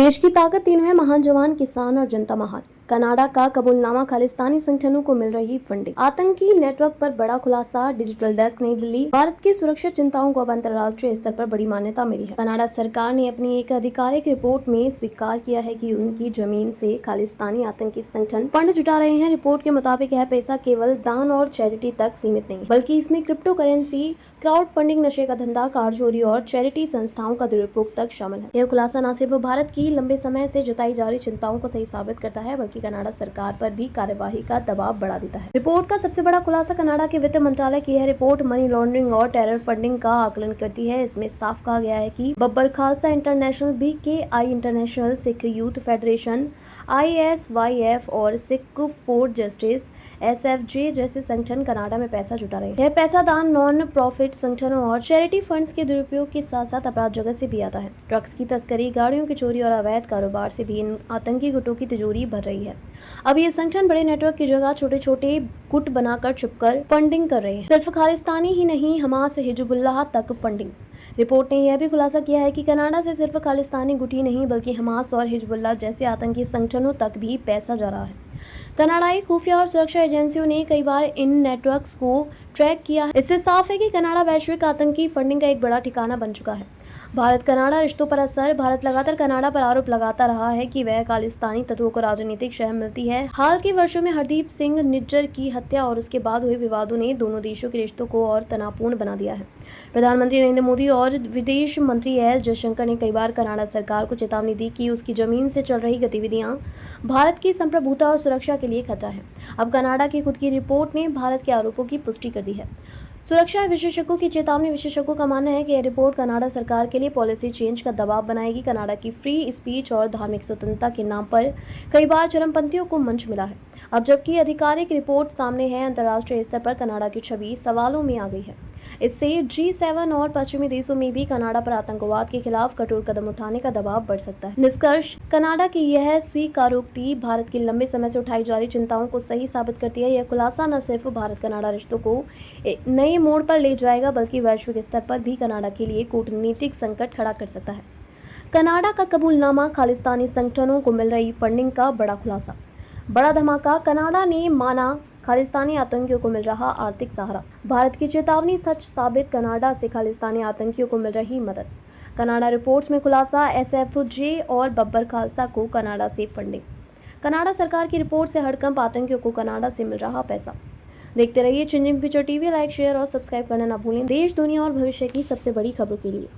देश की ताकत तीनों है, महान जवान, किसान और जनता महान। कनाडा का कबूलनामा, खालिस्तानी संगठनों को मिल रही फंडिंग, आतंकी नेटवर्क पर बड़ा खुलासा। डिजिटल डेस्क, नई दिल्ली। भारत की सुरक्षा चिंताओं को अब अंतर्राष्ट्रीय स्तर पर बड़ी मान्यता मिली है। कनाडा सरकार ने अपनी एक आधिकारिक रिपोर्ट में स्वीकार किया है कि उनकी जमीन से खालिस्तानी आतंकी संगठन फंड जुटा रहे हैं। रिपोर्ट के मुताबिक यह पैसा केवल दान और चैरिटी तक सीमित नहीं, बल्कि इसमें क्रिप्टो करेंसी, क्राउड फंडिंग, नशे का धंधा, कार चोरी और चैरिटी संस्थाओं का दुरुपयोग तक शामिल है। यह खुलासा न सिर्फ भारत की लंबे समय से जताई जा रही चिंताओं को सही साबित करता है, बल्कि कनाडा सरकार पर भी कार्यवाही का दबाव बढ़ा देता है। रिपोर्ट का सबसे बड़ा खुलासा, कनाडा के वित्त मंत्रालय की यह रिपोर्ट मनी लॉन्ड्रिंग और टेरर फंडिंग का आकलन करती है। इसमें साफ कहा गया है कि Babbar Khalsa international, BKI international, Sikh youth federation, ISYF और सिख फॉर जस्टिस, SFJ जैसे संगठन कनाडा में पैसा जुटा रहे हैं। यह पैसा दान, नॉन प्रॉफिट संगठनों और चैरिटी फंड्स के दुरुपयोग के साथ साथ अपराध जगत से भी आता है। ड्रग्स की तस्करी, गाड़ियों की चोरी और अवैध कारोबार से भी इन आतंकी गुटों की तिजोरी भर रही है। अब ये संगठन बड़े नेटवर्क की जगह छोटे छोटे गुट बनाकर छुपकर फंडिंग कर रहे हैं। सिर्फ खालिस्तानी ही नहीं, हमास, हिजबुल्लाह तक फंडिंग। रिपोर्ट ने यह भी खुलासा किया है कि कनाडा से सिर्फ खालिस्तानी गुट ही नहीं, बल्कि हमास और हिजबुल्लाह जैसे आतंकी संगठनों तक भी पैसा जा रहा है। कनाडाई खुफिया और सुरक्षा एजेंसियों ने कई बार इन नेटवर्क्स को ट्रैक किया है। इससे साफ है कि कनाडा वैश्विक आतंकी फंडिंग का एक बड़ा ठिकाना बन चुका है। भारत कनाडा रिश्तों पर असर, भारत लगातार कनाडा पर आरोप लगाता रहा है कि वह खालिस्तानी तत्वों को राजनीतिक शह मिलती है। हाल के वर्षों में हरदीप सिंह निज्जर की हत्या और उसके बाद हुए विवादों ने दोनों देशों के रिश्तों को और तनावपूर्ण बना दिया है। प्रधानमंत्री नरेंद्र मोदी और विदेश मंत्री S जयशंकर ने कई बार कनाडा सरकार को चेतावनी दी कि उसकी जमीन से चल रही गतिविधियां भारत की संप्रभुता और सुरक्षा के लिए खतरा है। अब कनाडा की खुद की रिपोर्ट ने भारत के आरोपों की पुष्टि कर दी है। सुरक्षा विशेषज्ञों की चेतावनी, विशेषज्ञों का मानना है कि यह रिपोर्ट कनाडा सरकार के लिए पॉलिसी चेंज का दबाव बनाएगी। कनाडा की फ्री स्पीच और धार्मिक स्वतंत्रता के नाम पर कई बार चरमपंथियों को मंच मिला है। अब जबकि आधिकारिक रिपोर्ट सामने है, अंतर्राष्ट्रीय स्तर पर कनाडा की छवि सवालों में आ गई है। इससे G7 और पश्चिमी देशों में भी कनाडा पर आतंकवाद के खिलाफ कठोर कदम उठाने का दबाव बढ़ सकता है। निष्कर्ष, कनाडा की यह स्वीकारोक्ति भारत की लंबे समय से उठाई जा रही चिंताओं को सही साबित करती है। यह खुलासा न सिर्फ भारत कनाडा रिश्तों को एक नए मोड़ पर ले जाएगा, बल्कि वैश्विक स्तर पर भी कनाडा के लिए कूटनीतिक संकट खड़ा कर सकता है। कनाडा का कबूलनामा, खालिस्तानी संगठनों को मिल रही फंडिंग का बड़ा खुलासा। बड़ा धमाका, कनाडा ने माना खालिस्तानी आतंकियों को मिल रहा आर्थिक सहारा। भारत की चेतावनी सच साबित, कनाडा से खालिस्तानी आतंकियों को मिल रही मदद। कनाडा रिपोर्ट्स में खुलासा, SFJ और बब्बर खालसा को कनाडा से फंडिंग। कनाडा सरकार की रिपोर्ट से हड़कंप, आतंकियों को कनाडा से मिल रहा पैसा। देखते रहिए changing future TV, like, share और सब्सक्राइब करना ना भूलें। देश, दुनिया और भविष्य की सबसे बड़ी खबरों के लिए।